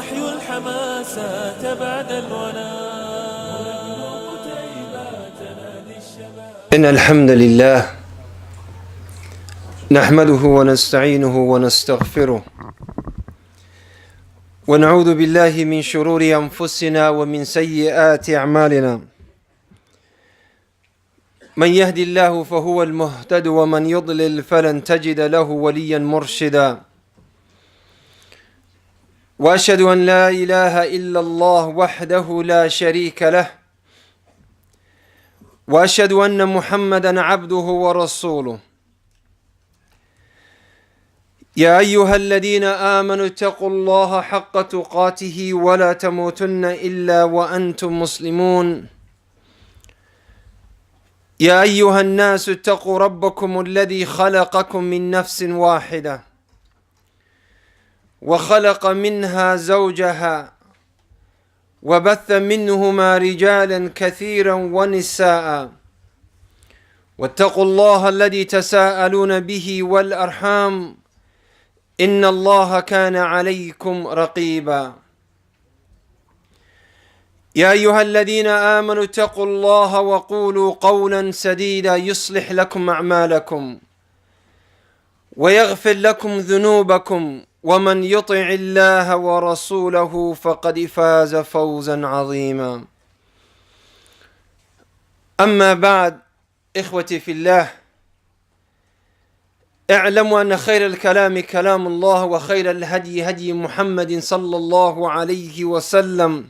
وأحيوا الحماسات بعد الونا. إن الحمد لله نحمده ونستعينه ونستغفره ونعوذ بالله من شرور أنفسنا ومن سيئات أعمالنا. من يهدي الله فهو المهتد ومن يضلل فلن تجد له وليا مرشدا. وأشهد أن لا إله إلا الله وحده لا شريك له وأشهد أن محمدا عبده ورسوله. يا أيها الذين آمنوا اتقوا الله حق تقاته ولا تموتن إلا وأنتم مسلمون. يا أيها الناس اتقوا ربكم الذي خلقكم من نفس واحدة وخلق منها زوجها وبث منهما رجالا كثيرا ونساء واتقوا الله الذي تساءلون به والأرحام إن الله كان عليكم رقيبا. يا أيها الذين آمنوا اتقوا الله وقولوا قولا سديدا يصلح لكم أعمالكم ويغفر لكم ذنوبكم ومن يطع الله ورسوله فقد فاز فوزا عظيما. أما بعد، إخوتي في الله، اعلموا أن خير الكلام كلام الله وخير الهدي هدي محمد صلى الله عليه وسلم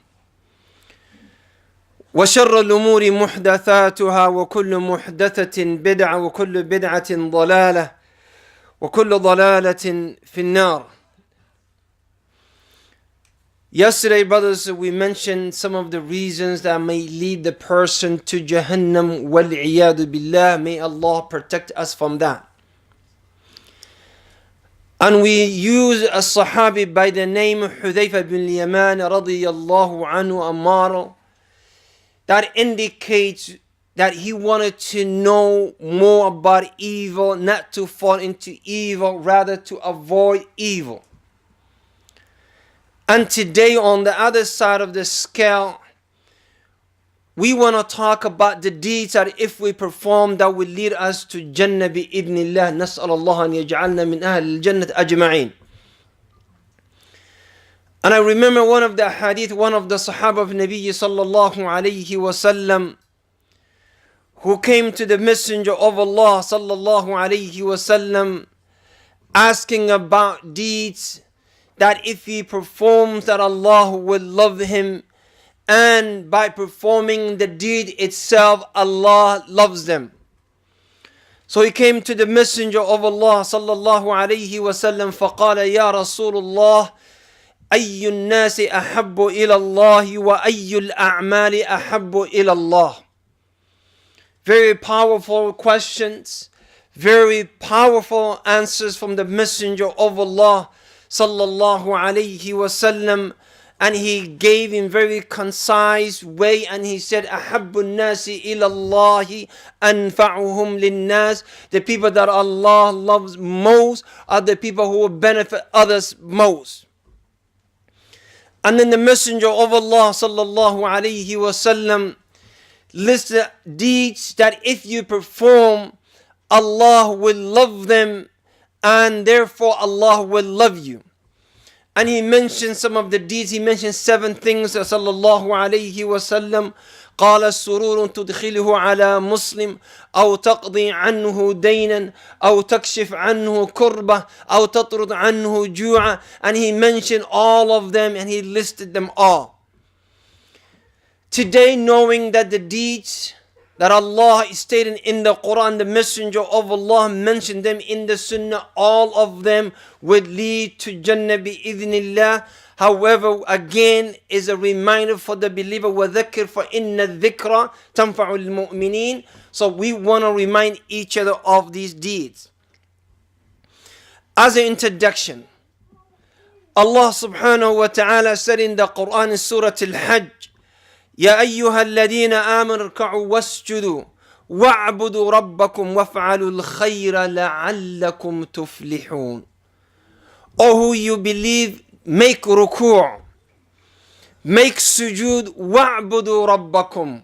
وشر الأمور محدثاتها وكل محدثة بدعة وكل بدعة ضلالة وكل ضلالة في النار. Yesterday, brothers, we mentioned some of the reasons that may lead the person to Jahannam. Wal-iyadu billah. May Allah protect us from that. And we use a Sahabi by the name of Hudayfa bin Yaman radiyallahu anhu, a model that indicates that he wanted to know more about evil, not to fall into evil, rather to avoid evil. And today, on the other side of the scale, we want to talk about the deeds that if we perform, that will lead us to Jannah bi-idhnillah. Nas'al Allah an yaj'alna min ahl al-Jannah ajma'in. And I remember one of the hadith, one of the Sahaba of Nabi sallallahu alayhi wasallam, who came to the Messenger of Allah sallallahu alayhi wasallam, asking about deeds that if he performs, that Allah will love him, and by performing the deed itself, Allah loves them. So he came to the Messenger of Allah sallallahu alayhi wasallam, فقال يا رسول الله أي الناس أحب إلى الله وأي الأعمال أحب إلى الله. Very powerful questions, very powerful answers from the Messenger of Allah sallallahu alayhi wasallam, and he gave in very concise way, and he said أحب الناس إلى الله أنفعهم للناس. The people that Allah loves most are the people who will benefit others most. And then the Messenger of Allah sallallahu alayhi wasallam listed deeds that if you perform, Allah will love them, and therefore Allah will love you. And he mentioned some of the deeds. He mentioned 7 things. Sallallahu alayhi wa sallam. قال السرور تدخله على مسلم أو تقضي عنه دينا أو تكشف عنه كربة أو تطرد عنه جوعا. And he mentioned all of them, and he listed them all. Today, knowing that the deeds that Allah is stating in the Quran, the Messenger of Allah mentioned them in the Sunnah, all of them would lead to Jannah bi-idhnillah. However, again, is a reminder for the believer, وَذَكِّرْ فَإِنَّ الذِّكْرَ تَنْفَعُ الْمُؤْمِنِينَ. So we want to remind each other of these deeds. As an introduction, Allah subhanahu wa ta'ala said in the Quran in Surah Al-Hajj, يا أيها الذين آمنوا اركعوا واسجدوا وَاعْبُدُوا رَبَّكُمْ وَافْعَلُوا الْخَيْرَ لَعَلَّكُمْ تُفْلِحُونَ. O who you believe, make ruku', make sujood, wa'budu rabbakum.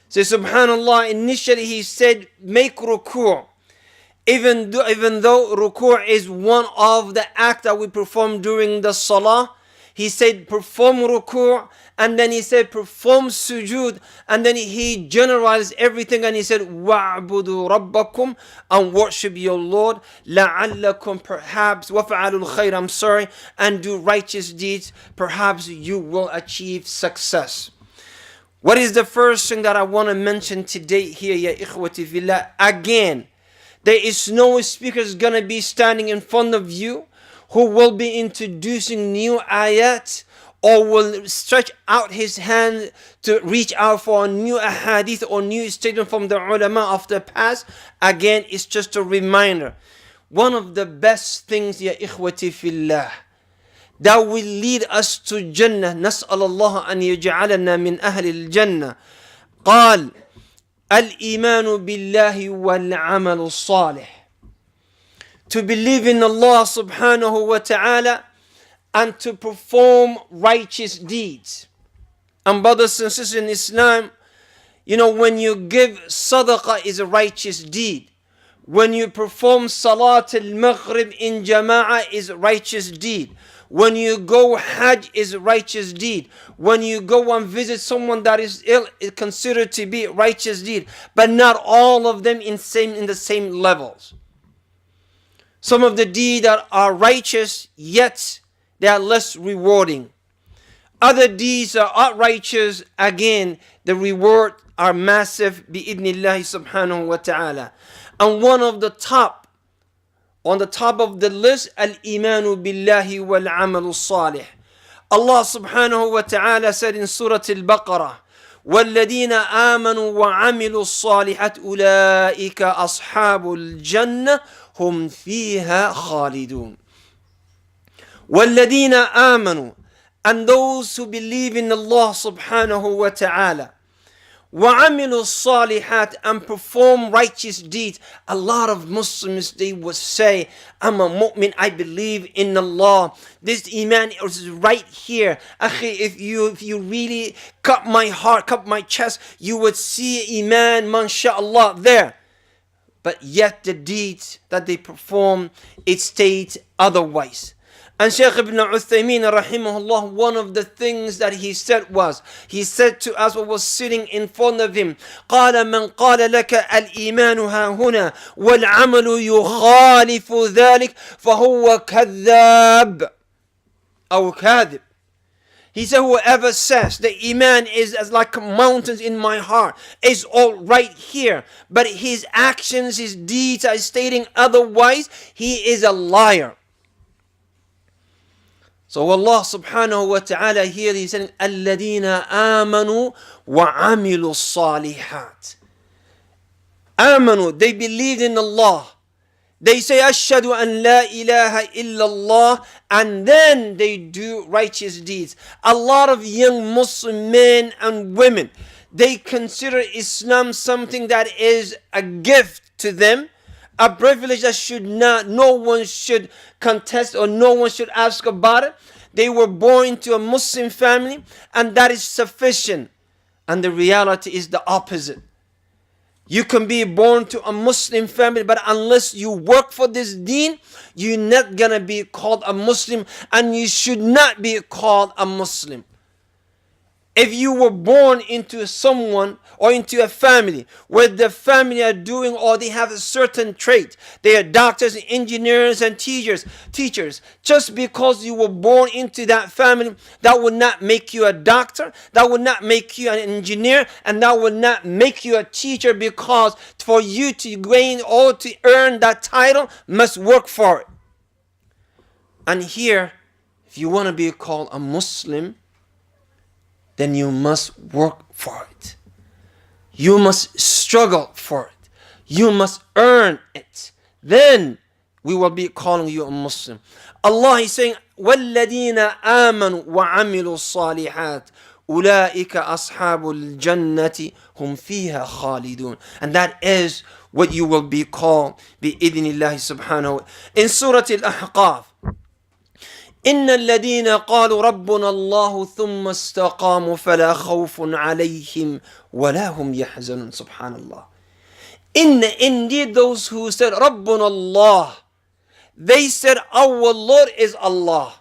So subhanallah, initially he said make ruku'. Even though ruku' is one of the acts that we perform during the salah, he said perform ruku', and then he said perform sujood, and then he generalized everything and he said wa'budu rabbakum, and worship your Lord, la'allakum, perhaps, wafa'alul khair, I'm sorry, and do righteous deeds, perhaps you will achieve success. What is the first thing that I want to mention today here, ya ikhwati fillah? Again, there is no speaker gonna be standing in front of you who will be introducing new ayat or will stretch out his hand to reach out for a new ahadith or new statement from the ulama of the past. Again, it's just a reminder. One of the best things, ya ikhwati fillah, that will lead us to Jannah. نسأل الله أن يجعلنا من أهل الجنة. قال الإيمان بالله والعمل الصالح. To believe in Allah subhanahu wa ta'ala and to perform righteous deeds. And brothers and sisters in Islam, you know, when you give sadaqah is a righteous deed. When you perform salat al-maghrib in jama'ah is a righteous deed. When you go hajj is a righteous deed. When you go and visit someone that is ill, is considered to be a righteous deed. But not all of them in the same levels. Some of the deeds that are righteous, yet they are less rewarding. Other deeds are righteous, again, the reward are massive, bi'idhnillahi subhanahu wa ta'ala. And one of the top, on the top of the list, al-imanu billahi wal-amalu salih. Allah subhanahu wa ta'ala said in Surah Al-Baqarah, وَالَّذِينَ آمَنُوا وَعَمِلُوا الصَّالِحَاتِ أُولَٰئِكَ أَصْحَابُ الْجَنَّةِ هُمْ فِيهَا خَالِدُونَ. وَالَّذِينَ آمَنُوا, and those who believe in Allah subhanahu wa ta'ala, وَعَمِلُوا الصَّالِحَاتِ, and perform righteous deeds. A lot of Muslims, they would say, I'm a mu'min, I believe in Allah. This iman is right here. Akhi, if you really cut my heart, cut my chest, you would see iman, mashallah, there. But yet the deeds that they perform, it states otherwise. And Sheikh ibn Uthaymeen rahimahullah, one of the things that he said was, he said to us what was sitting in front of him, قال من قال لك الإيمان ها هنا والعمل يخالف ذلك فهو كذاب أو كاذب. He said, whoever says the iman is as like mountains in my heart, is all right here, but his actions, his deeds are stating otherwise, he is a liar. So Allah subhanahu wa ta'ala here He's saying, الَّذِينَ آمَنُوا وَعَمِلُوا الصَّالِحَاتِ. Amanu, they believed in Allah. They say, أَشْهَدُ أَن لَا إِلَهَ إِلَّا اللَّهِ, and then they do righteous deeds. A lot of young Muslim men and women, they consider Islam something that is a gift to them, a privilege that no one should contest or no one should ask about it. They were born into a Muslim family and that is sufficient. And the reality is the opposite. You can be born to a Muslim family, but unless you work for this deen, you're not gonna be called a Muslim, and you should not be called a Muslim. If you were born into someone or into a family where the family are doing or they have a certain trait, they are doctors, engineers, and teachers. Just because you were born into that family, that would not make you a doctor, that would not make you an engineer, and that would not make you a teacher, because for you to gain or to earn that title, must work for it. And here, if you want to be called a Muslim, then you must work for it. You must struggle for it. You must earn it. Then we will be calling you a Muslim. Allah is saying, وَالَّذِينَ آمَنُوا وَعَمِلُوا الصَّالِحَاتِ أُولَٰئِكَ أَصْحَابُ الْجَنَّةِ هُمْ فِيهَا خَالِدُونَ. And that is what you will be called بِإِذْنِ اللَّهِ subhanahu. In Surah Al-Ahqaf, إن الذين قالوا ربنا الله ثم استقاموا فلا خوف عليهم ولا هم يحزنون. Subhanallah. Indeed those who said ربنا Allah, they said our Lord is Allah.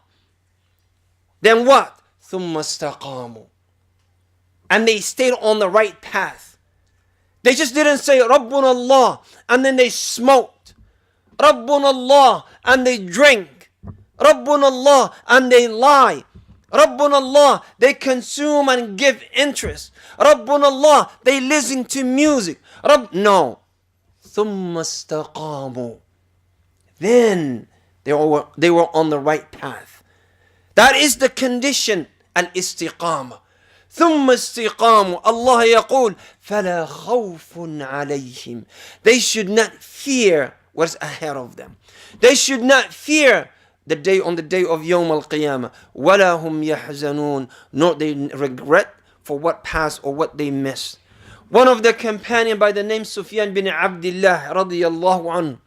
Then what? ثم استقاموا. And they stayed on the right path. They just didn't say ربنا Allah and then they smoked. ربنا Allah and they drank. ربنا Allah and they lie. ربنا Allah they consume and give interest. ربنا Allah they listen to music. No. ثم استقاموا. Then they were on the right path. That is the condition. الاستقامة. ثم استقاموا. Allah يقول فلا خوف عليهم. They should not fear what's ahead of them. They should not fear on the day of Yawm al-Qiyamah. وَلَا هُمْ يَحْزَنُونَ. Nor they regret for what passed or what they missed. One of the companions by the name Sufyan bin Abdullah radiyallahu anhu,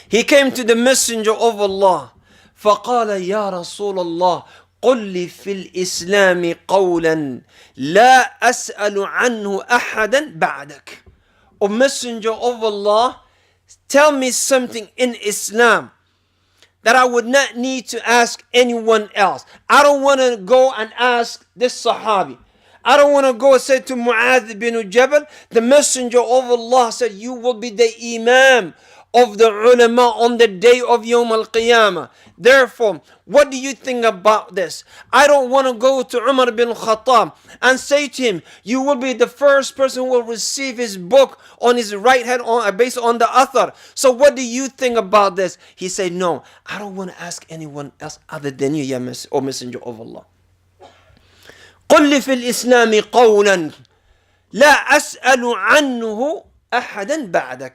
he came to the Messenger of Allah. فَقَالَ يَا رَسُولَ اللَّهِ قُلْ لِي فِي الْإِسْلَامِ قَوْلًا لَا أَسْأَلُ عَنْهُ أَحَدًا بَعْدَكَ. O Messenger of Allah, tell me something in Islam that I would not need to ask anyone else. I don't want to go and ask this Sahabi. I don't want to go and say to Mu'adh bin Jabal, the Messenger of Allah said, you will be the Imam of the ulama on the day of Yawm al-Qiyamah. Therefore, what do you think about this? I don't want to go to Umar bin Khattab and say to him, you will be the first person who will receive his book on his right hand based on the author. So what do you think about this? He said, no, I don't want to ask anyone else other than you, O Messenger of Allah. قل لي في الإسلام قولا لا أسأل عنه أحدا بعدك.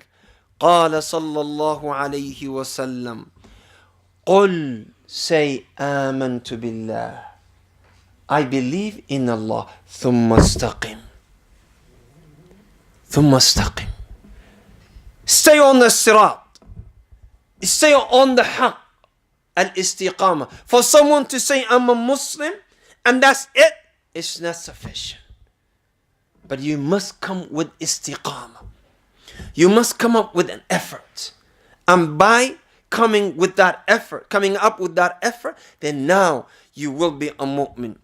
قال صلى الله عليه وسلم قل say آمنت بالله, I believe in Allah. ثم استقم. ثم استقم. Stay on the sirat. Stay on the haqq. Al-istiqamah. For someone to say I'm a Muslim and that's it, it's not sufficient. But you must come with istiqamah. You must come up with an effort. And by coming up with that effort, then now you will be a mu'min.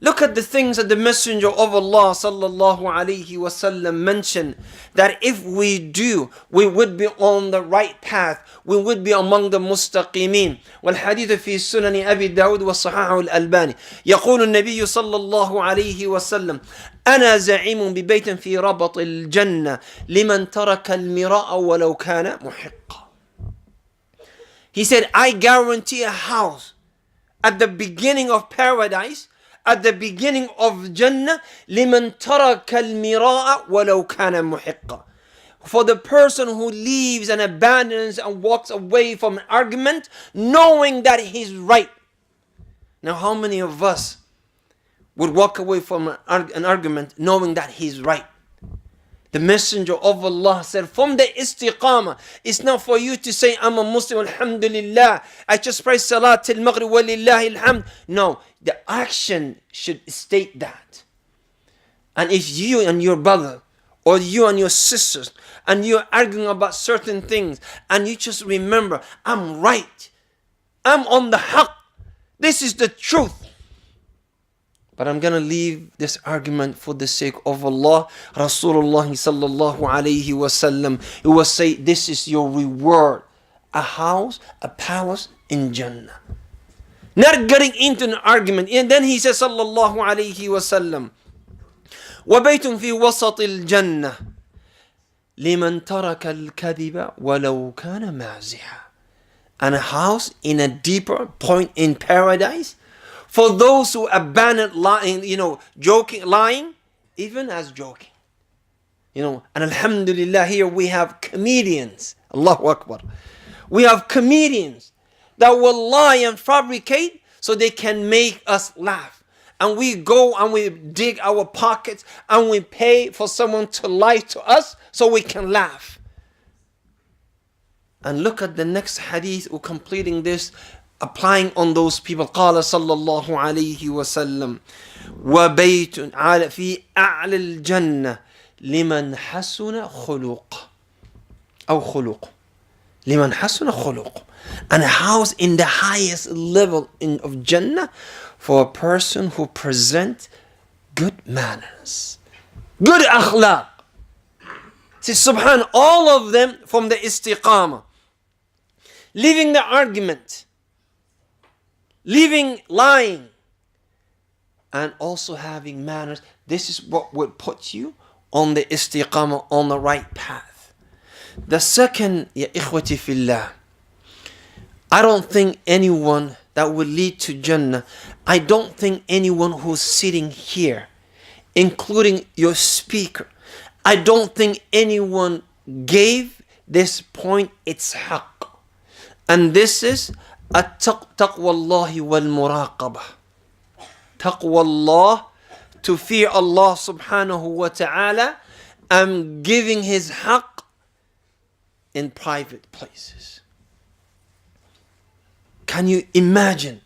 Look at the things that the Messenger of Allah sallallahu alaihi wasallam mentioned, that if we do, we would be on the right path. We would be among the mustaqimin. والحديث في سنن أبي داود وصححه الألباني. يقول النبي صلى الله عليه وسلم أنا زعيم ببيت في ربط الجنة لمن ترك المراء ولو كان محقا. He said, I guarantee a house at the beginning of paradise, at the beginning of Jannah, لمن ترك المراء ولو كان محقا. For the person who leaves and abandons and walks away from an argument, knowing that he's right. Now, how many of us would walk away from an argument knowing that he's right? The Messenger of Allah said, from the istiqamah, it's not for you to say, I'm a Muslim, alhamdulillah, I just pray salat till maghrib, walillahi alhamd. No, the action should state that. And if you and your brother, or you and your sisters, and you're arguing about certain things, and you just remember, I'm right, I'm on the haqq, this is the truth, but I'm going to leave this argument for the sake of Allah. Rasulullah sallallahu alayhi wasallam, he will say, this is your reward, a house, a palace in Jannah. Not getting into an argument. And then he says sallallahu alayhi wasallam, وَبَيْتٌ فِي وَسَطِ الْجَنَّةِ لِمَنْ تَرَكَ الْكَذِبَ وَلَوْ كَانَ مَازِحًا. And a house in a deeper point in paradise for those who abandon lying, lying, even as joking. And alhamdulillah, here we have comedians. Allahu Akbar. We have comedians that will lie and fabricate so they can make us laugh. And we go and we dig our pockets and we pay for someone to lie to us so we can laugh. And look at the next hadith, completing this. applying on those people. قال صلى الله عليه وسلم وبيت على في أعلى الجنة لمن حسن خلق أو خلق لمن حسن خلق. And a house in the highest level of Jannah for a person who presents good manners, good akhlaq. See, subhan, all of them from the istiqamah. Leaving the argument, leaving lying, and also having manners. This is what would put you on the istiqamah, on the right path. The second, ya ikhwati fillah, I don't think anyone that will lead to Jannah, I don't think anyone who's sitting here, including your speaker, I don't think anyone gave this point its haqq. And this is taqwa Allahi wal muraqabah. Taqwa Allah, to fear Allah subhanahu wa ta'ala, and giving His haqq in private places. Can you imagine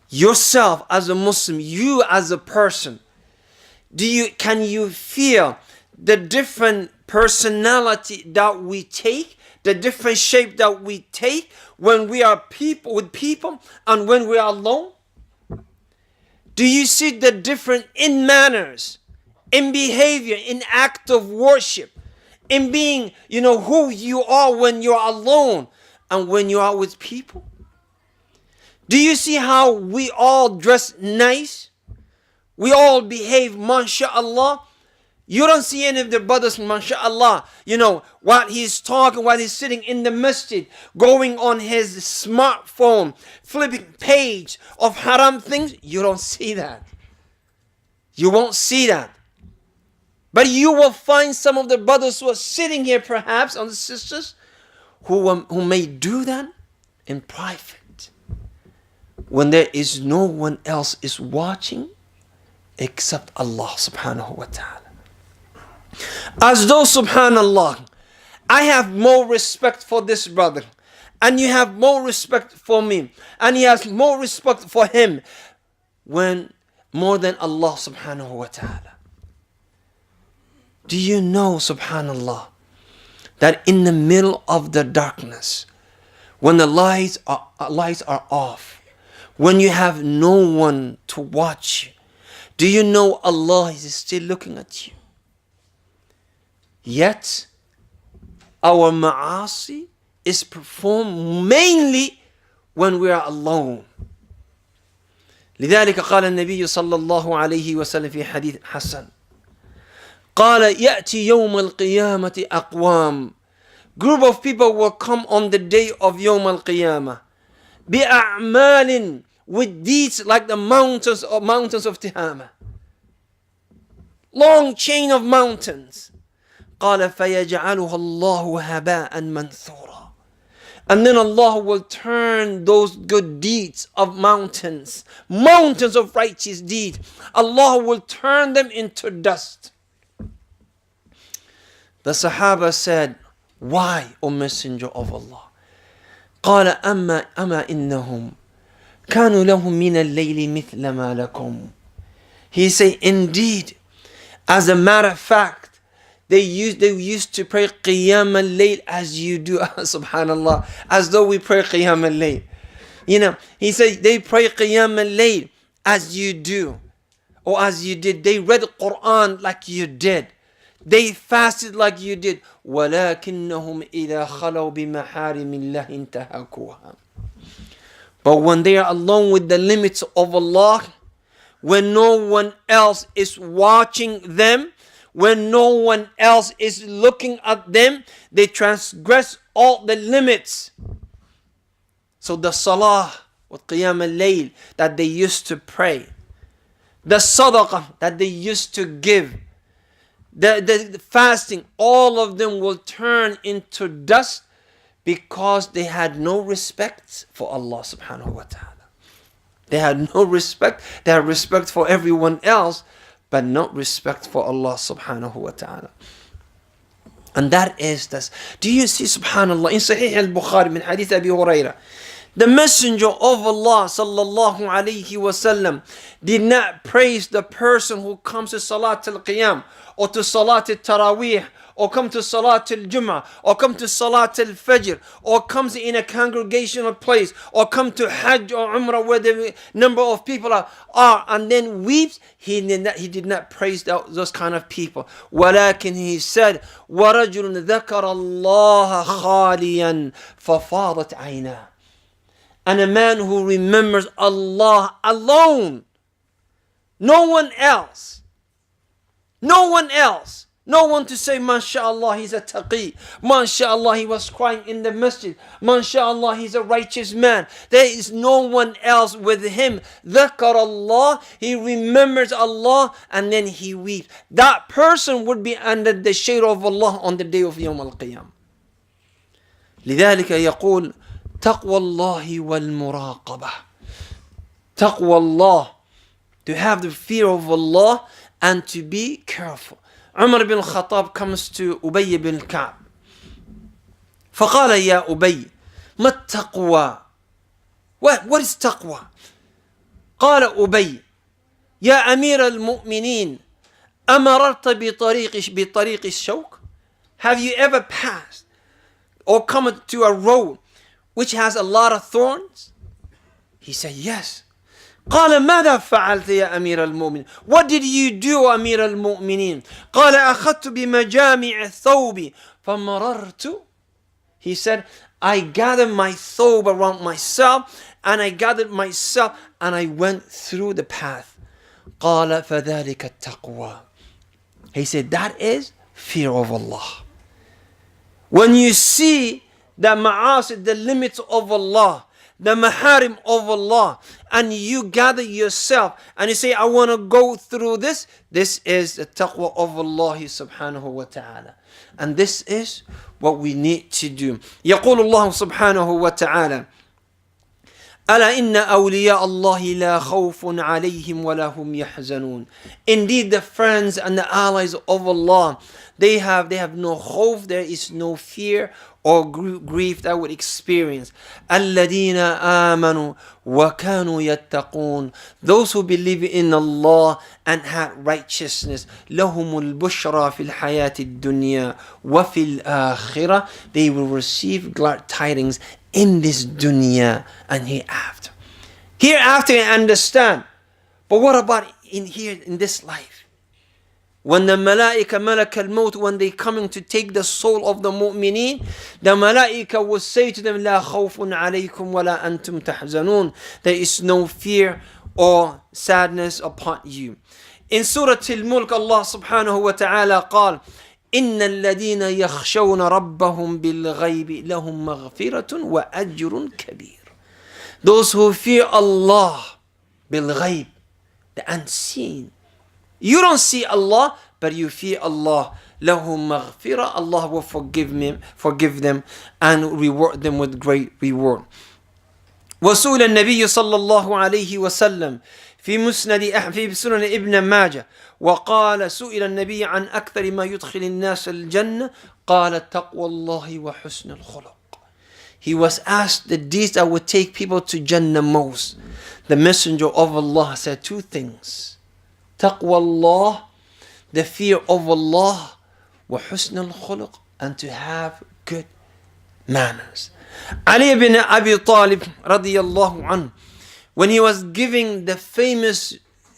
yourself as a Muslim, you as a person? Can you feel the different personality that we take, the different shape that we take when we are with people and when we are alone? Do you see the difference in manners, in behavior, in act of worship, in being, who you are when you're alone and when you are with people? Do you see how we all dress nice? We all behave, mashallah. You don't see any of the brothers, mashallah, while he's talking, while he's sitting in the masjid, going on his smartphone, flipping page of haram things. You don't see that. You won't see that. But you will find some of the brothers who are sitting here, perhaps, and the sisters, who may do that in private, when there is no one else is watching except Allah subhanahu wa ta'ala. As though, subhanallah, I have more respect for this brother, and you have more respect for me, and he has more respect for him, when more than Allah subhanahu wa ta'ala. Do you know, subhanallah, that in the middle of the darkness, when the lights are off, when you have no one to watch you, do you know Allah is still looking at you? Yet, our ma'asi is performed mainly when we are alone. لذلك قال النبي صلى الله عليه وسلم في حديث حسن قال يأتي يوم القيامة أقوام. Group of people will come on the day of يوم القيامة بأعمال, with deeds like the mountains of Tihama, long chain of mountains. قال فيجعلها الله هباء منثورا. And then Allah will turn those good deeds of mountains of righteous deeds, Allah will turn them into dust. The Sahaba said, why, O Messenger of Allah? قال أما إنهم كانوا لهم من الليل مثل ما لكم. He said, indeed, as a matter of fact, they used to pray Qiyam al-Layl as you do, subhanallah, as though we pray Qiyam al-Layl. He said they pray Qiyam al-Layl as you do, or as you did. They read Quran like you did. They fasted like you did. وَلَكِنَّهُمْ إِذَا خَلَوْا بِمَحَارِمِ اللَّهِ انْتَهَكُوهَا. But when they are alone with the limits of Allah, when no one else is watching them, when no one else is looking at them, they transgress all the limits. So the salah with qiyam al-layl that they used to pray, the sadaqah that they used to give, the fasting, all of them will turn into dust because they had no respect for Allah subhanahu wa ta'ala. They had no respect. They had respect for everyone else, but not respect for Allah subhanahu wa ta'ala. And that is this. Do you see, subhanallah, in Sahih al-Bukhari min hadith Abi Hurairah, The Messenger of Allah sallallahu alayhi wasallam did not praise the person who comes to Salat al-Qiyam or to Salat al-Taraweeh or come to Salat al-Jum'ah or come to Salat al-Fajr or comes in a congregational place or come to Hajj or Umrah where the number of people are and then weeps. He did not praise those kind of people. ولكن he said وَرَجُلٌ ذَكَرَ اللَّهَ خَالِيًا فَفَاضَتْ عَيْنَاهُ. And a man who remembers Allah alone. No one else. No one else. No one to say, MashaAllah, he's a taqi. MashaAllah, he was crying in the masjid. MashaAllah, he's a righteous man. There is no one else with him. ذكر Allah, he remembers Allah and then he weeps. That person would be under the shade of Allah on the day of Yawm al-Qiyam. لذلك يقول تقوى الله والمراقبة. Taqwa Allah, to have the fear of Allah and to be careful. Umar bin Khattab comes to Ubay bin Ka'b. فقال يا أبي ما التقوى? What is taqwa? قال أبي يا أمير المؤمنين أمررت بطريق الشوك? Have you ever passed or come to a road which has a lot of thorns? He said, yes. قال ماذا فعلت يا أمير المؤمنين? What did you do أمير المؤمنين? قال أخذت بمجامع الثوب فمررت. He said, I gathered my thobe around myself and I gathered myself and I went through the path. قال فذلك التقوى. He said, that is fear of Allah. When you see the ma'asi, the limits of Allah, the maharim of Allah, and you gather yourself and you say, I want to go through this. This is the taqwa of Allah subhanahu wa ta'ala. And this is what we need to do. يقول الله سبحانه وتعالى ألا إن أولياء الله لا خوف عليهم ولا هم يحزنون. Indeed, the friends and the allies of Allah, they have no khawf, there is no fear or grief that would experience. الذين آمنوا وكانوا يتقون. Those who believe in Allah and had righteousness. لهم البشرى في الحياة الدنيا وفي الآخرة. They will receive glad tidings in this dunya and hereafter. Hereafter, I understand. But what about in here, in this life? When the malaika, malak al-maut, when they coming to take the soul of the mu'mineen, the malaika will say to them, لا خوف عليكم ولا أنتم تحزنون. There is no fear or sadness upon you. In Surah Al-Mulk, Allah subhanahu wa ta'ala قال إن الذين يخشون ربهم بالغيب لهم مغفرة وأجر كبير. Those who fear Allah بالغيب, the unseen. You don't see Allah, but you fear Allah. لهم مغفرة. Allah will forgive them and reward them with great reward. وسئل النبي صلى الله عليه وسلم في سنن ابن ماجه وقال سئل النبي عن أكثر ما يدخل الناس الجنة قال تقوى الله وحسن الخلق. He was asked the deeds that would take people to Jannah most. The Messenger of Allah said two things. Taqwa Allah, the fear of Allah, وحسن الخلق, and to have good manners. Ali ibn Abi Talib radiyallahu anhu, when he was giving the famous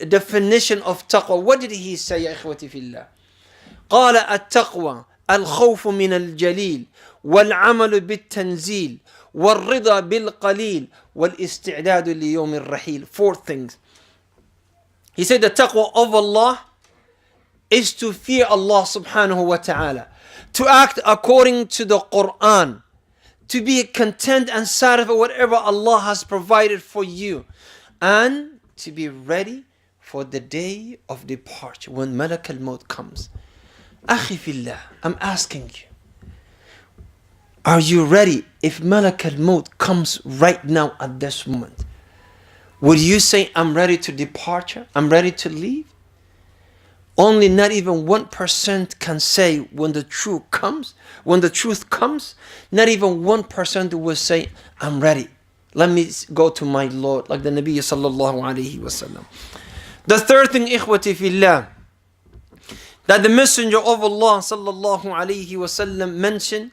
definition of taqwa, what did he say, يا إخوتي في الله? قال التقوى الخوف من الجليل والعمل بالتنزيل والرضا بالقليل والاستعداد ليوم الرحيل. Four things. He said the taqwa of Allah is to fear Allah subhanahu wa ta'ala, to act according to the Quran, to be content and satisfied with whatever Allah has provided for you, and to be ready for the day of departure when Malak al-Maut comes. Akhi fillah, I'm asking you, are you ready? If Malak al-Maut comes right now at this moment, would you say, I'm ready to departure? I'm ready to leave? Only not even 1% can say when the truth comes, not even 1% will say, I'm ready. Let me go to my Lord, like the Nabi sallallahu alayhi wasallam. The third thing, ikhwati fillah, that the Messenger of Allah sallallahu alayhi wasallam mentioned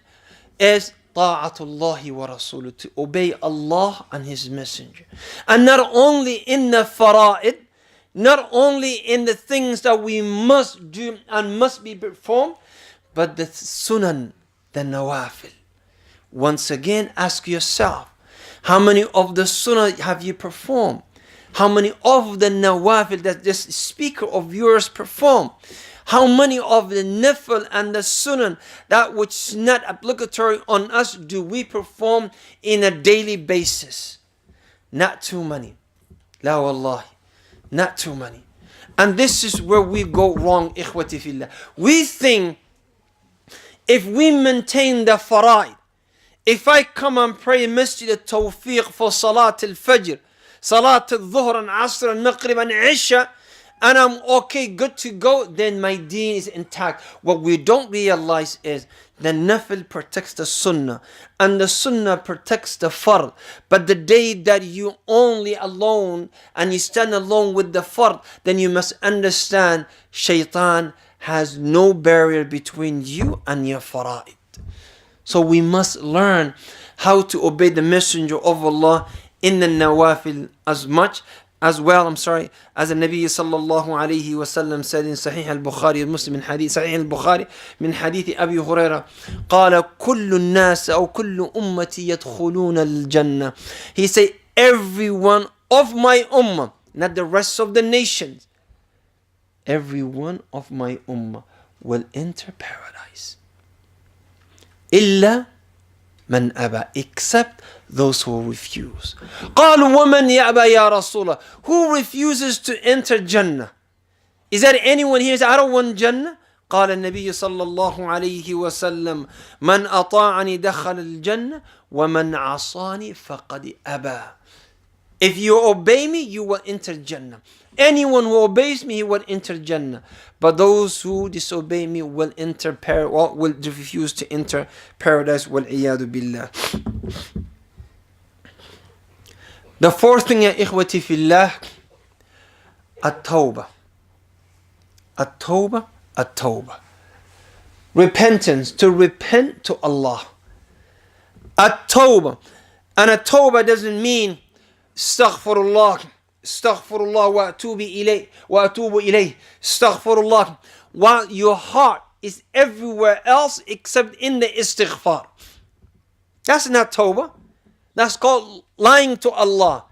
is ta'atullahi wa rasuluh, to obey Allah and His Messenger. And not only in the fara'id, not only in the things that we must do and must be performed, but the sunan, the nawafil. Once again, ask yourself, how many of the sunnah have you performed? How many of the nawafil that this speaker of yours performed? How many of the nafil and the sunan, that which is not obligatory on us, do we perform in a daily basis? Not too many. La wallahi. Not too many. And this is where we go wrong, ikhwati fillah. We think if we maintain the fara'id, if I come and pray Masjid al-Tawfiq for Salat al-Fajr, Salat al-Dhuhr and Asr and Maghrib and Isha, and I'm okay, good to go, then my deen is intact. What we don't realize is the nafil protects the sunnah and the sunnah protects the fard. But the day that you only alone and you stand alone with the fard, then you must understand shaitan has no barrier between you and your fara'id. So we must learn how to obey the Messenger of Allah in the nawafil as well, as the Nabi sallallahu alayhi wasallam said in Sahih al-Bukhari, Muslim in hadith, Sahih al-Bukhari, min hadith Abi Hurairah, قال كل الناس أو كل أمتي يدخلون الجنة. He said, every one of my ummah, not the rest of the nations, every one of my ummah will enter paradise. إلا من أبى, except those who refuse. قالوا ومن يأبى يا رسول الله? Who refuses to enter Jannah? Is there anyone here who says, I don't want Jannah? قال النبي صلى الله عليه وسلم من أطاعني دخل الجنة ومن عصاني فقد أبى. If you obey me, you will enter Jannah. Anyone who obeys me, he will enter Jannah. But those who disobey me will refuse to enter paradise. وَالْعِيَاذُ بِاللَّهِ. The fourth thing, ya ikhwati fillah, at-tawbah. At-tawbah, at-tawbah. Repentance, to repent to Allah. At-tawbah. And at-tawbah doesn't mean astaghfirullah, astaghfirullah wa atubu ilayh, astaghfirullah, while your heart is everywhere else except in the istighfar. That's not tawbah. That's called lying to Allah,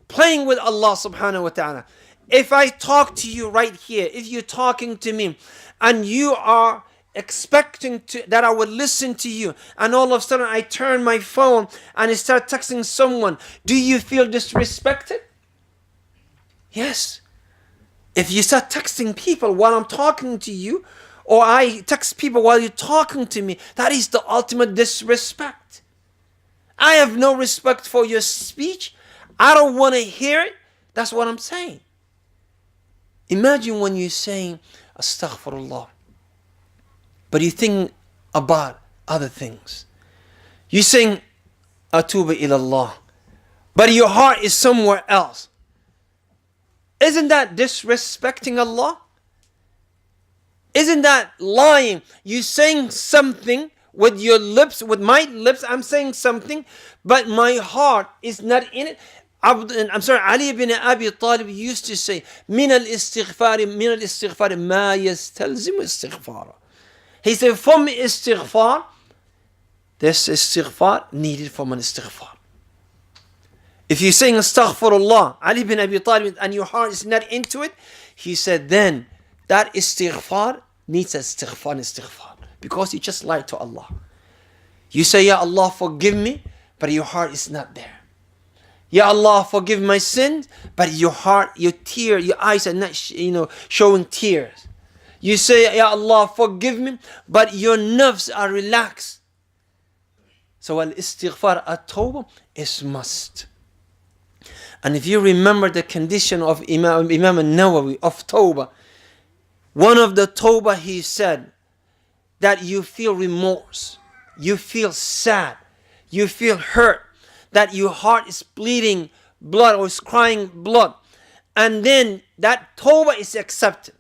playing with Allah subhanahu wa ta'ala. If I talk to you right here, if you're talking to me and you are expecting that I would listen to you, and all of a sudden I turn my phone and I start texting someone, do you feel disrespected? Yes. If you start texting people while I'm talking to you, or I text people while you're talking to me, that is the ultimate disrespect. I have no respect for your speech. I don't want to hear it. That's what I'm saying. Imagine when you're saying astaghfirullah, but you think about other things. You're saying atubu ilallah, but your heart is somewhere else. Isn't that disrespecting Allah? Isn't that lying? You're saying something with your lips, with my lips, I'm saying something, but my heart is not in it. Ali ibn Abi Talib used to say, من الاستغفار ما يستلزم استغفار. He said, from istighfar, there's istighfar needed from an istighfar. If you're saying astaghfirullah, Ali ibn Abi Talib, and your heart is not into it, he said, then that istighfar needs istighfar. Because you just lied to Allah. You say, Ya Allah, forgive me, but your heart is not there. Ya Allah, forgive my sins, but your heart, your eyes are not, showing tears. You say, Ya Allah, forgive me, but your nerves are relaxed. So al-istighfar, at-tawbah is must. And if you remember the condition of Imam al-Nawawi of tawbah, one of the tawbah he said, that you feel remorse, you feel sad, you feel hurt, that your heart is bleeding blood or is crying blood, and then that tawbah is accepted.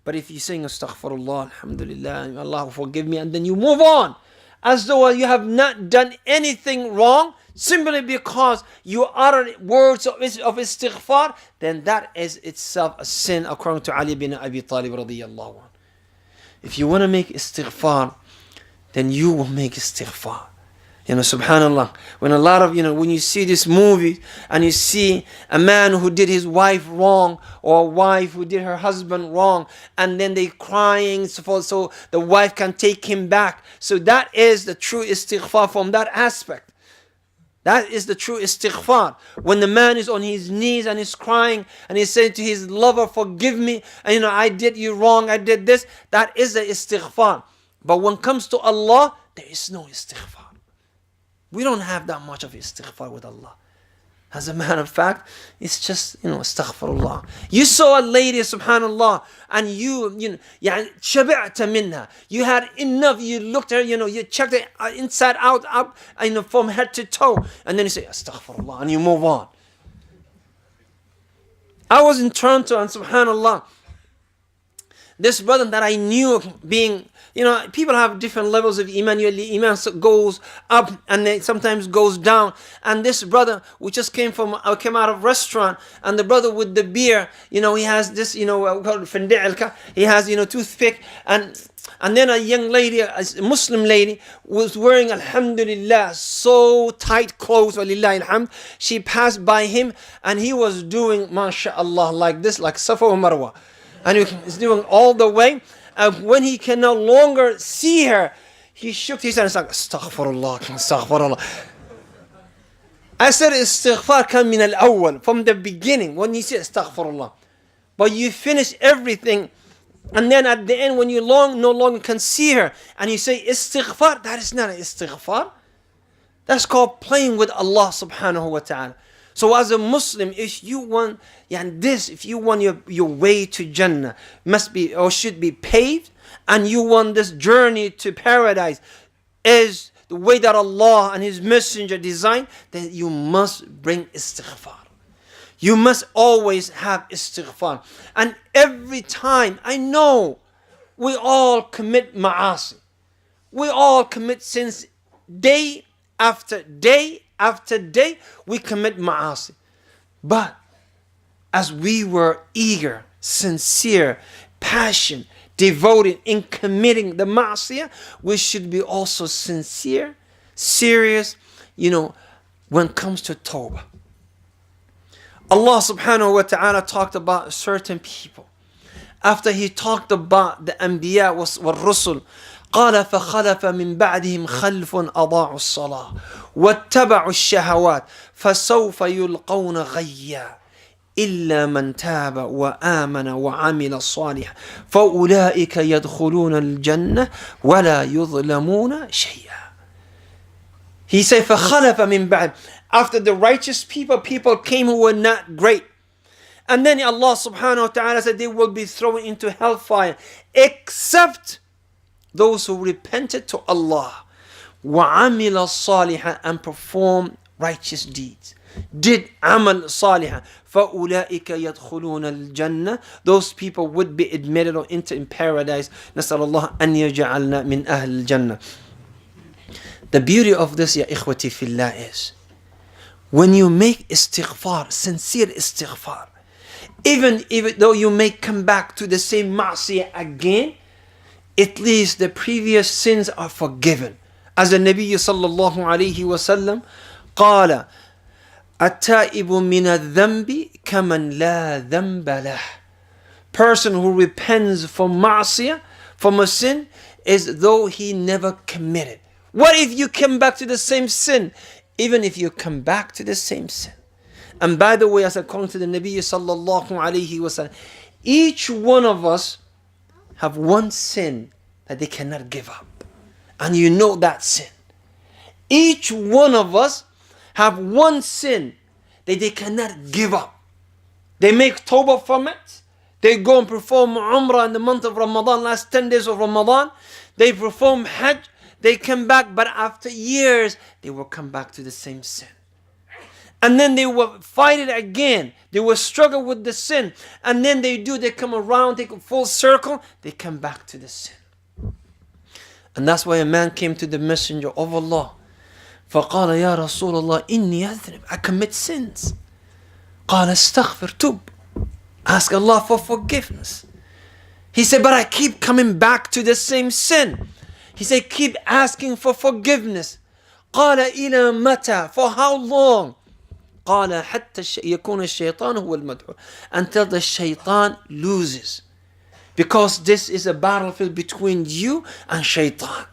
But if you're saying astaghfirullah, alhamdulillah, Allah forgive me, and then you move on as though you have not done anything wrong, simply because you uttered words of istighfar, then that is itself a sin, according to Ali bin Abi Talib radiyallahu anh. If you want to make istighfar, then you will make istighfar. Subhanallah. When a lot of, when you see this movie and you see a man who did his wife wrong, or a wife who did her husband wrong, and then they crying so the wife can take him back. So that is the true istighfar from that aspect. That is the true istighfar. When the man is on his knees and is crying and he's saying to his lover, forgive me, and I did you wrong, I did this. That is the istighfar. But when it comes to Allah, there is no istighfar. We don't have that much of istighfar with Allah. As a matter of fact, it's just, astaghfirullah. You saw a lady, subhanallah, and you shabi'ta minha. You had enough, you looked at her, you checked it inside out, up, from head to toe, and then you say, astaghfirullah, and you move on. I was in Toronto, and subhanallah, this brother that I knew being, people have different levels of iman. Iman goes up and then sometimes goes down. And this brother, we just came out of restaurant, and the brother with the beer, he has this, he has, toothpick, and then a young lady, a Muslim lady, was wearing, alhamdulillah, so tight clothes, walillahi alhamd. She passed by him, and he was doing, mashallah, like this, like Safa wa Marwa. And he's doing all the way. When he can no longer see her, he shook his hand and said, astaghfirullah, astaghfirullah. I said, istighfar kan min al-awwal, from the beginning, when you say astaghfirullah. But you finish everything, and then at the end, when you no longer can see her, and you say istighfar, that is not an istighfar. That's called playing with Allah subhanahu wa ta'ala. So as a Muslim, if you want your way to Jannah must be or should be paved, and you want this journey to paradise is the way that Allah and His Messenger designed, then you must bring istighfar. You must always have istighfar. And every time, I know we all commit ma'asi. We all commit sins day after day after day, we commit ma'asi. But as we were eager, sincere, passionate, devoted in committing the ma'asiyah, we should be also sincere, serious, when it comes to tawbah. Allah subhanahu wa ta'ala talked about certain people. After He talked about the anbiya wal rusul, قال فخلف من بعدهم خلف أضاعوا الصلاة واتبعوا الشهوات فسوف يلقون غيا إلا من تاب وآمن وعمل صالحا فأولئك يدخلون الجنة ولا يظلمون شيئا. He said فخلف من بعد, after the righteous people came who were not great. And then Allah subhanahu wa ta'ala said they will be thrown into hellfire except those who repented to Allah, وَعَمِلَ الصَّالِحًا, and performed righteous deeds, did amal salihah, فَأُولَٰئِكَ يَدْخُلُونَ الْجَنَّةِ, those people would be admitted or into in paradise. نسأل الله أن يجعلنا من أهل الجنة. The beauty of this, ya ikhwati fillah, is when you make istighfar, sincere istighfar, even though you may come back to the same ma'asiyah again, at least the previous sins are forgiven. As the Nabi sallallahu alayhi wa sallam قال التائب من الذنب كمن لا ذنب له. Person who repents from ma'asiyah, from a sin, is though he never committed. What if you come back to the same sin? Even if you come back to the same sin. And by the way, as according to the Nabi sallallahu alayhi wa sallam, each one of us have one sin that they cannot give up. And you know that sin. Each one of us have one sin that they cannot give up. They make tawbah from it. They go and perform umrah in the month of Ramadan, last 10 days of Ramadan. They perform hajj. they come back, but after years, they will come back to the same sin. And then they will fight it again. They will struggle with the sin. And then they come around, take a full circle, they come back to the sin. And that's why a man came to the Messenger of Allah. فقال يا رسول الله إني أذنب. I commit sins. قال استغفر توب. Ask Allah for forgiveness. He said, but I keep coming back to the same sin. He said, keep asking for forgiveness. قال إلى متى? For how long? قال حتى يكون الشيطان هو المدعو. Until the shaitan loses. Because this is a battlefield between you and shaitan.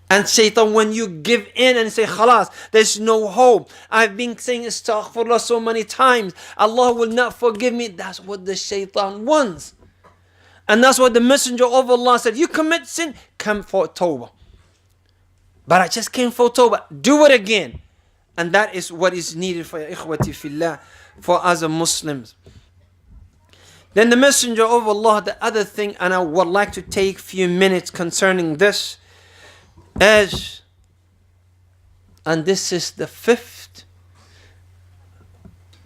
And shaitan, when you give in and say, khalas, there's no hope. I've been saying astaghfirullah so many times. Allah will not forgive me. That's what the shaitan wants. And that's what the Messenger of Allah said. You commit sin, come for tawbah. But I just came for tawbah. Do it again. And that is what is needed for ikhwati fillah, for us Muslims. Then the Messenger of Allah, the other thing, and I would like to take a few minutes concerning this, is, and this is the fifth,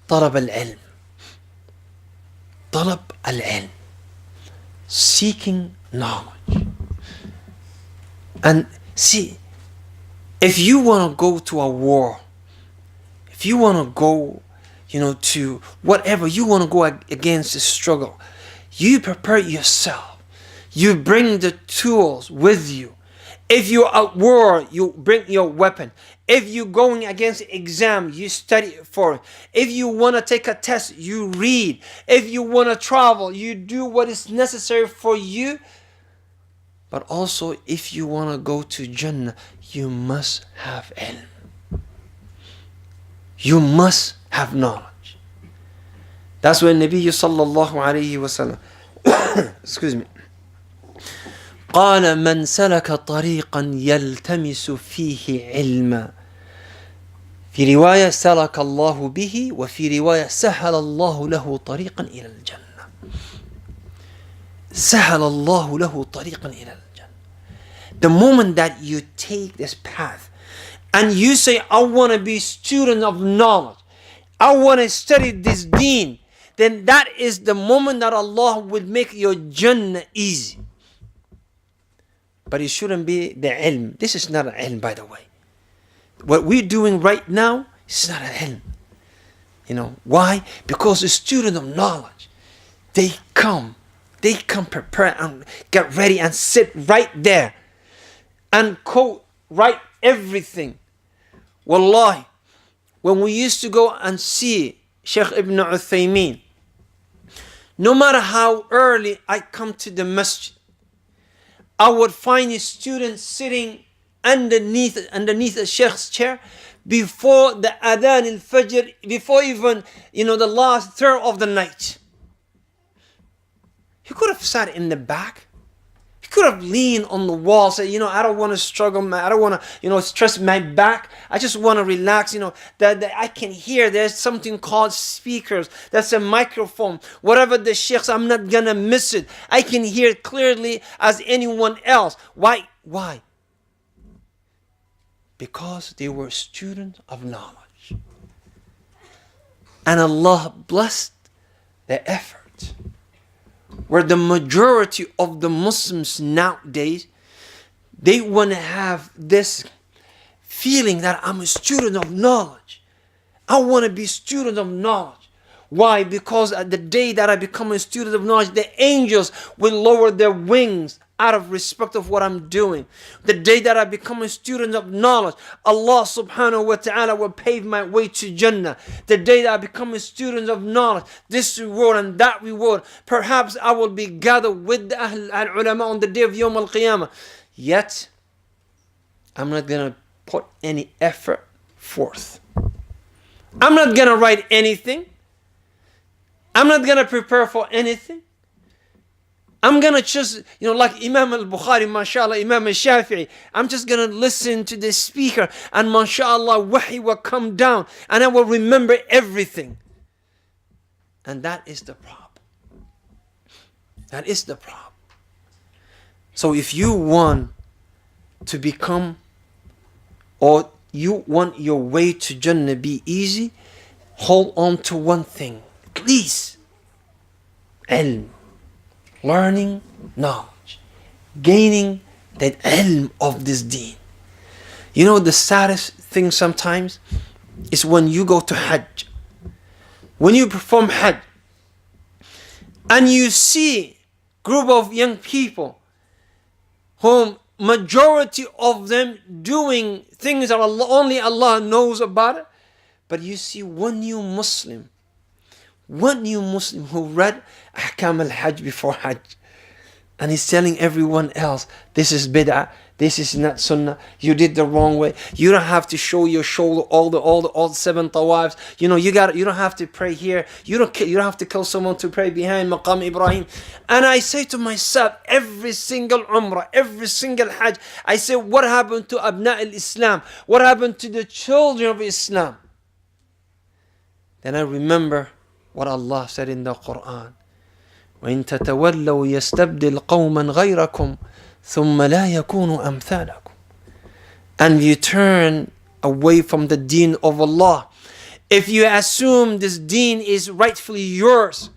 طلب العلم. طلب العلم. Seeking knowledge. And see, if you want to go to a war, if you want to go, to whatever, you want to go against the struggle, you prepare yourself. You bring the tools with you. If you're at war, you bring your weapon. If you're going against exam, you study for it. If you want to take a test, you read. If you want to travel, you do what is necessary for you. But also, if you want to go to Jannah, you must have ilm. You must have knowledge. That's when Nabi sallallahu alayhi wa sallam, excuse me, قال من سلك طريقا يلتمس فيه علما في رواية سلك الله به وفي رواية سهل الله له طريقا إلى الجنة سهل الله له طريقا إلى الجنة. The moment that you take this path and you say, I want to be a student of knowledge, I want to study this deen, then that is the moment that Allah will make your Jannah easy. But it shouldn't be the ilm. This is not an ilm, by the way. What we're doing right now is not an ilm. Why? Because the student of knowledge, they come prepared and get ready and sit right there and quote, write everything. Wallahi, when we used to go and see Sheikh Ibn Uthaymeen, no matter how early I come to the masjid, I would find a student sitting underneath a Sheikh's chair before the Adhan al-Fajr, before even, the last third of the night. He could have sat in the back. He could have leaned on the wall, said, I don't want to struggle, I don't want to, stress my back. I just want to relax, that I can hear there's something called speakers. That's a microphone. Whatever the sheikhs, I'm not going to miss it. I can hear it clearly as anyone else. Why? Because they were students of knowledge. And Allah blessed the effort. Where the majority of the Muslims nowadays, they want to have this feeling that I'm a student of knowledge. I want to be a student of knowledge. Why? Because at the day that I become a student of knowledge, the angels will lower their wings out of respect of what I'm doing. The day that I become a student of knowledge, Allah subhanahu wa ta'ala will pave my way to Jannah. The day that I become a student of knowledge, this reward and that reward, perhaps I will be gathered with the al-ulama on the day of Yawm al-Qiyamah. Yet, I'm not going to put any effort forth. I'm not going to write anything. I'm not going to prepare for anything. I'm going to just, like Imam al-Bukhari, mashallah, Imam al-Shafi'i, I'm just going to listen to the speaker and mashallah, wahi will come down and I will remember everything. And that is the problem. That is the problem. So if you want to become, or you want your way to Jannah be easy, hold on to one thing, please. Ilm, learning knowledge, gaining that ilm of this deen. You know, the saddest thing sometimes is when you go to Hajj, when you perform Hajj, and you see group of young people whom majority of them doing things that only Allah knows about it, but you see one new Muslim who read Ahkam al-Hajj before Hajj, and he's telling everyone else, this is bid'ah, this is not sunnah, you did the wrong way, you don't have to show your shoulder all the 7 tawafs, you don't have to pray here, you don't have to kill someone to pray behind Maqam Ibrahim. And I say to myself, every single Umrah, every single Hajj, I say, what happened to Abna al-Islam? What happened to the children of Islam? Then I remember what Allah said in the Quran, وَإِن تَتَوَلَّوْا يَسْتَبْدِلْ قَوْمًا غَيْرَكُمْ ثُمَّ لَا يَكُونُوا أَمْثَالَكُمْ. And you turn away from the deen of Allah, if you assume this deen is rightfully yours,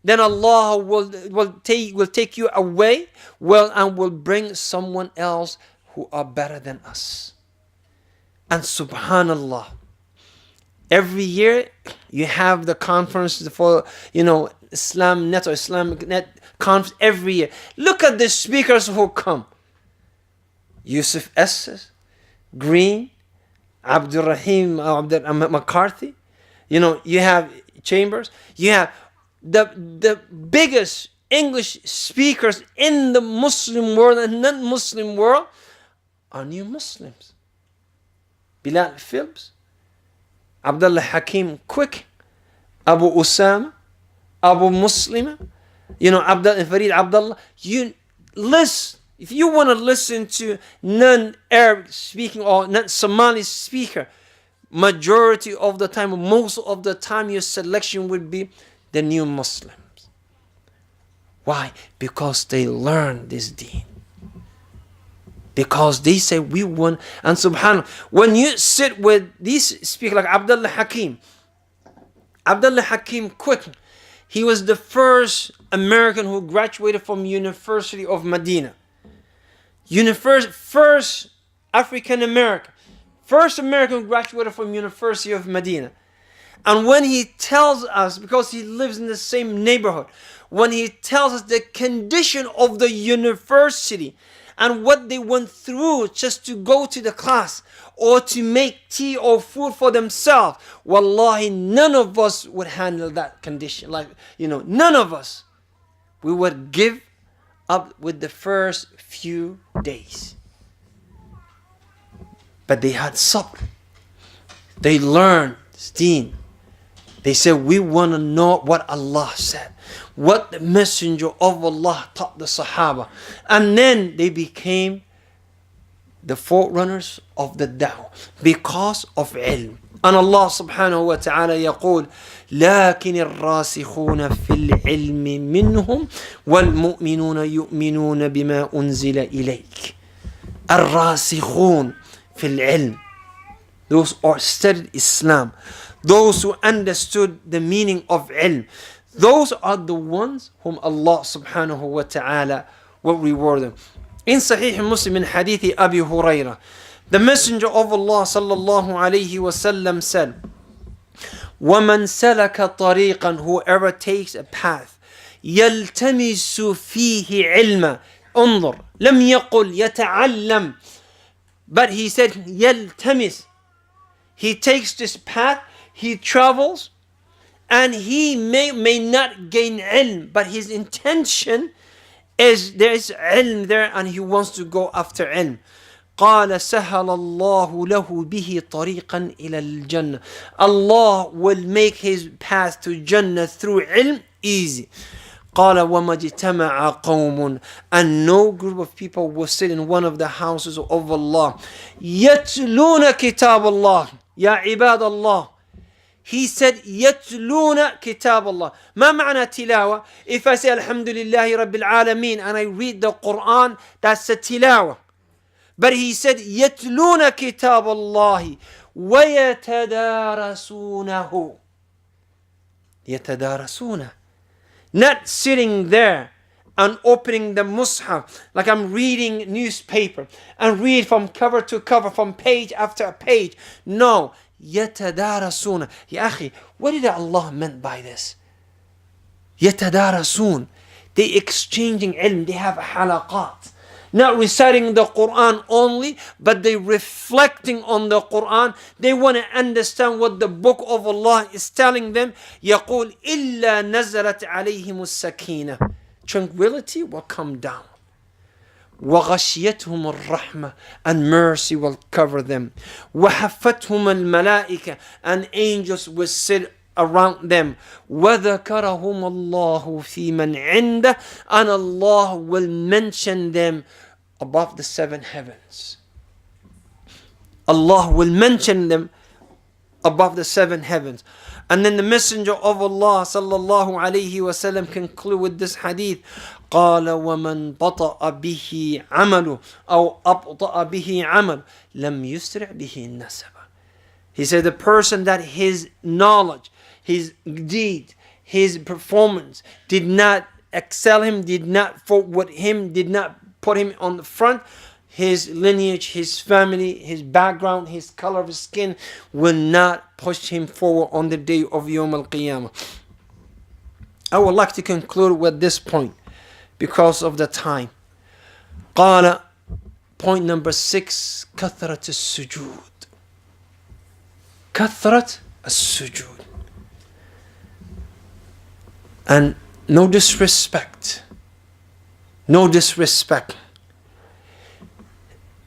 then Allah will take you away, and will bring someone else who are better than us. And subhanallah, every year you have the conference for, Islam Net or Islamic Net conference every year. Look at the speakers who come. Yusuf Esses, Green, Abdurrahim McCarthy. You have Chambers. You have the biggest English speakers in the Muslim world and non-Muslim world are new Muslims. Bilal Phillips, Abdullah Hakim Quick, Abu Usama, Abu Muslima, Farid Abdullah. If you want to listen to non-Arabic speaking or non-Somali speaker, majority of the time, most of the time, your selection would be the new Muslims. Why? Because they learn this deen. Because they say we want, and subhanAllah, when you sit with these speakers like Abdullah Hakim Quick, he was the first American who graduated from University of Medina. First African American. First American graduated from University of Medina. And when he tells us, because he lives in the same neighborhood, when he tells us the condition of the university and what they went through just to go to the class or to make tea or food for themselves, wallahi, none of us would handle that condition. None of us. We would give up with the first few days. But they had sabr. They learned this deen. They said, we want to know what Allah said, what the Messenger of Allah taught the Sahaba. And then they became the forerunners of the da'wah because of ilm. And Allah subhanahu wa ta'ala يقول لكن الراسخون في العلم منهم والمؤمنون يؤمنون بما أنزل إليك. الراسخون في العلم. Those who studied Islam, those who understood the meaning of ilm, those are the ones whom Allah subhanahu wa ta'ala will reward them. In Sahih Muslim, in Hadith Abi Hurairah, the Messenger of Allah sallallahu alayhi wa sallam said, وَمَنْ سَلَكَ طَرِيقًا, whoever takes a path, يَلْتَمِسُ فِيهِ عِلْمًا, انظر, لم يقل يتعلم, but he said يَلْتَمِسُ. He takes this path, he travels, and he may not gain ilm, but his intention is there is ilm there and he wants to go after ilm. قال سهل الله له به طريقا إلى الجنة. Allah will make his path to Jannah through ilm easy. قال وما اجتمع قوم, and no group of people will sit in one of the houses of Allah يتلون كتاب الله يا عباد الله. He said يتلون كتاب الله. ما معنى تلاوة? If I say الحمد لله رب العالمين and I read the Quran, that's a tilawah. But he said, يَتْلُونَ كِتَابَ اللَّهِ وَيَتَدَارَسُونَهُ. يَتَدَارَسُونَ. Not sitting there and opening the mushaf like I'm reading newspaper and read from cover to cover, from page after page. No. يَتَدَارَسُونَ. Ya akhi, what did Allah meant by this? يَتَدَارَسُونَ. They exchanging ilm. They have halaqat. Not reciting the Quran only, but they reflecting on the Quran. They want to understand what the book of Allah is telling them. يقول إلا نزلت عليهم السكينة. Tranquility will come down. وغشيتهم الرحمة, and mercy will cover them. وحفتهم الملائكة, and angels will sit around them. وذكرهم الله في من عنده, and Allah will mention them above the 7 heavens. Allah will mention them above the 7 heavens. And then the Messenger of Allah sallallahu alayhi wasallam conclude with this hadith. قال ومن بطأ به عمله أو أبطأ به عمل لم يسرع به النسب. He said the person that his knowledge, his deed, his performance did not excel him, did not forward him, did not put him on the front, his lineage, his family, his background, his color of his skin will not push him forward on the day of Yawm al-Qiyamah. I would like to conclude with this point because of the time. قال, point number 6, كثرة السجود. كثرة السجود. And no disrespect. No disrespect.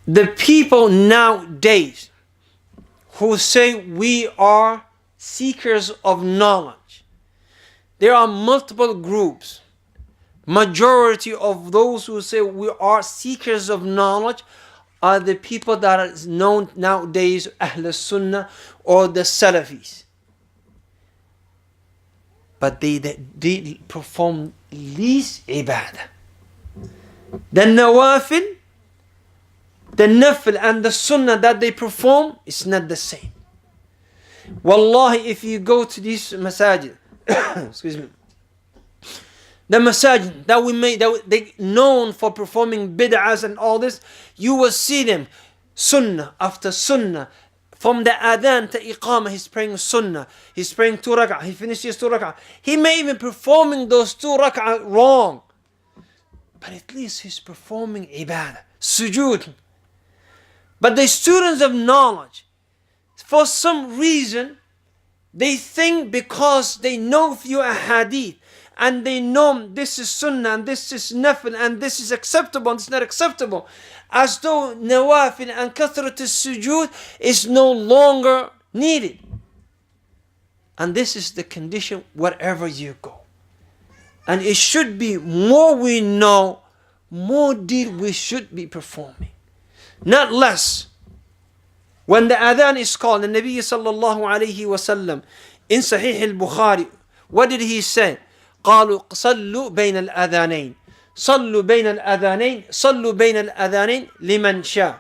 The people nowadays who say we are seekers of knowledge, there are multiple groups. Majority of those who say we are seekers of knowledge are the people that are known nowadays Ahl Sunnah or the Salafis. But they perform least ibadah. The nawafil, the nafil and the sunnah that they perform is not the same. Wallahi, if you go to these masajid, excuse me, the masajid that we made, that they known for performing bid'ahs and all this, you will see them sunnah after sunnah. From the adhan to iqamah, he's praying sunnah. He's praying 2 rak'ah. He finishes 2 rak'ah. He may even performing those 2 rak'ah wrong. But at least he's performing ibadah, sujood. But the students of knowledge, for some reason, they think because they know few ahadith, and they know this is sunnah, and this is nafil, and this is acceptable, and it's not acceptable, as though nawafil and kathrat sujood is no longer needed. And this is the condition wherever you go. And it should be more we know, more deed we should be performing, not less. When the adhan is called, the Nabi sallallahu alayhi wa sallam in Sahih al-Bukhari, what did he say? قالوا صلوا بين الأذانين صلوا بين الأذانين صلوا بين الأذانين لمن شاء.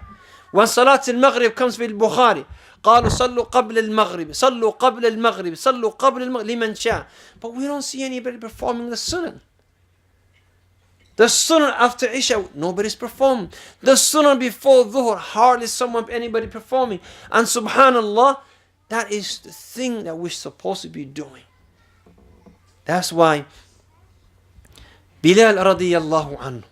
When Salat al-Maghrib comes في البخاري, قالوا صلوا قبل المغرب صلوا قبل المغرب صلوا قبل المغرب لمن شاء. But we don't see anybody performing the sunnah. The sunnah after Isha, nobody's performing. The sunnah before Dhuhr, hardly anybody performing. And subhanallah, that is the thing that we're supposed to be doing. That's why Bilal radiyallahu anhu,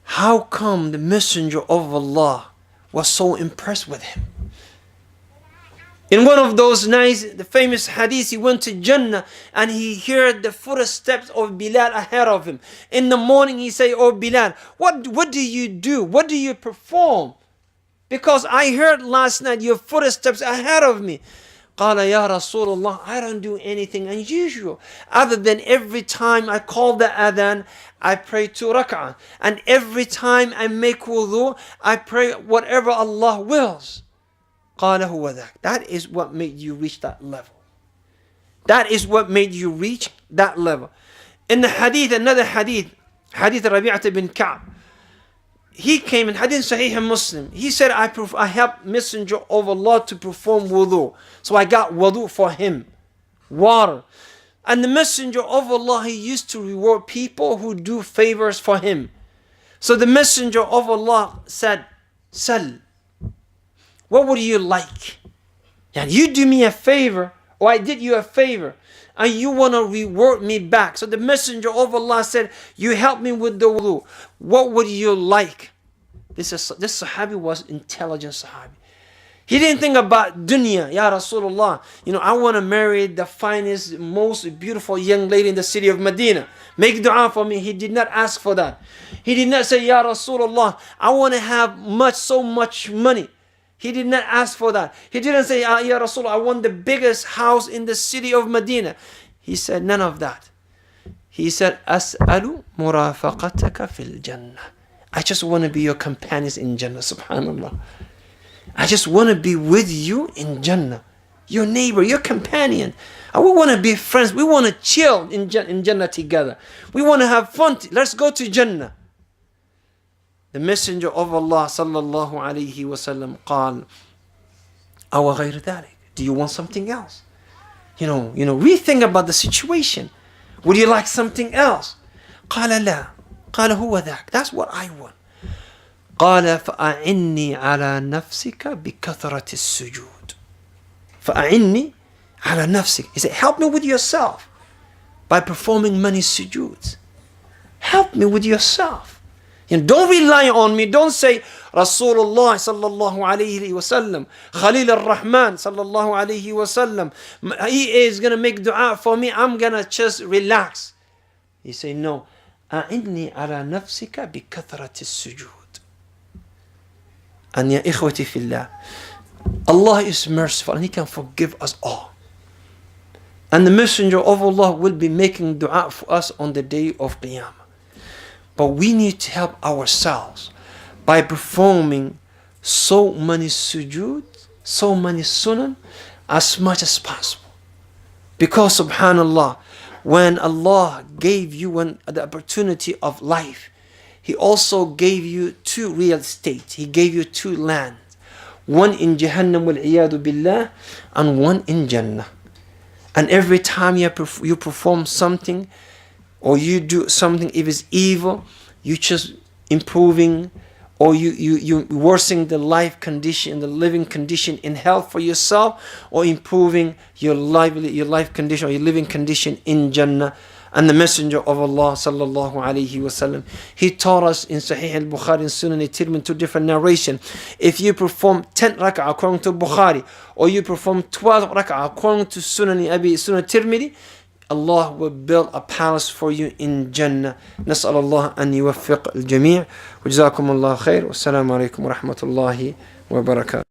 how come the Messenger of Allah was so impressed with him? In one of those nights, the famous hadith, he went to Jannah and he heard the footsteps of Bilal ahead of him. In the morning he said, "Oh Bilal, what do you do? What do you perform? Because I heard last night your footsteps ahead of me." قال يا رسول الله, I don't do anything unusual other than every time I call the adhan, I pray 2 rak'ah. And every time I make wudu, I pray whatever Allah wills. قال هو ذاك. That is what made you reach that level. That is what made you reach that level. In the hadith, another hadith, hadith Rabi'ah bin Ka'b, he came in Hadith Sahih Muslim. He said, I helped Messenger of Allah to perform wudu. So I got wudu for him. Water. And the Messenger of Allah, he used to reward people who do favors for him. So the Messenger of Allah said, Sal, what would you like? And you do me a favor, or I did you a favor, and you want to reward me back. So the Messenger of Allah said, you help me with the wudu. What would you like? This Sahabi was intelligent Sahabi. He didn't think about dunya. Ya Rasulullah, I want to marry the finest, most beautiful young lady in the city of Medina. Make dua for me. He did not ask for that. He did not say, Ya Rasulullah, I want to have so much money. He did not ask for that. He didn't say, Ya Rasulullah, I want the biggest house in the city of Medina. He said none of that. He said, As'alu murafaqataka fil Jannah. I just want to be your companions in Jannah. Subhanallah. I just want to be with you in Jannah. Your neighbor, your companion. We want to be friends. We want to chill in Jannah together. We want to have fun. Let's go to Jannah. The Messenger of Allah sallallahu alayhi wa sallam قال أو غير ذلك. Do you want something else? Rethink about the situation. Would you like something else? قال لا. قال هو ذاك. That's what I want. قال فأعني على نفسك بكثرة السجود. فأعني على نفسك. He said, help me with yourself by performing many sujuds. Help me with yourself. Don't rely on me. Don't say Rasulullah sallallahu alayhi wa sallam, Khalil al-Rahman sallallahu alayhi wa sallam, he is going to make dua for me. I'm going to just relax. He say, no. أعني على نفسك بكثرة السجود. And ya ikhwati fillah, Allah is merciful and He can forgive us all. And the Messenger of Allah will be making dua for us on the day of Qiyamah. But we need to help ourselves by performing so many sujood, so many sunan, as much as possible. Because subhanallah, when Allah gave you the opportunity of life, He also gave you 2 real estates. He gave you 2 lands. One in Jahannam wal-iyadu billah, and one in Jannah. And every time you perform something, or you do something, if it's evil, you just improving, or you worsening the life condition, the living condition in health for yourself, or improving your life condition or your living condition in Jannah. And the Messenger of Allah sallallahu alayhi wa sallam, he taught us in Sahih al-Bukhari and Sunan al-Tirmidhi, 2 different narrations. If you perform 10 rak'ah according to Bukhari, or you perform 12 rak'ah according to Sunan al-Tirmidhi, Allah will build a palace for you in Jannah. نسأل الله أن يوفق الجميع. وجزاكم الله خير. والسلام عليكم ورحمة الله وبركاته.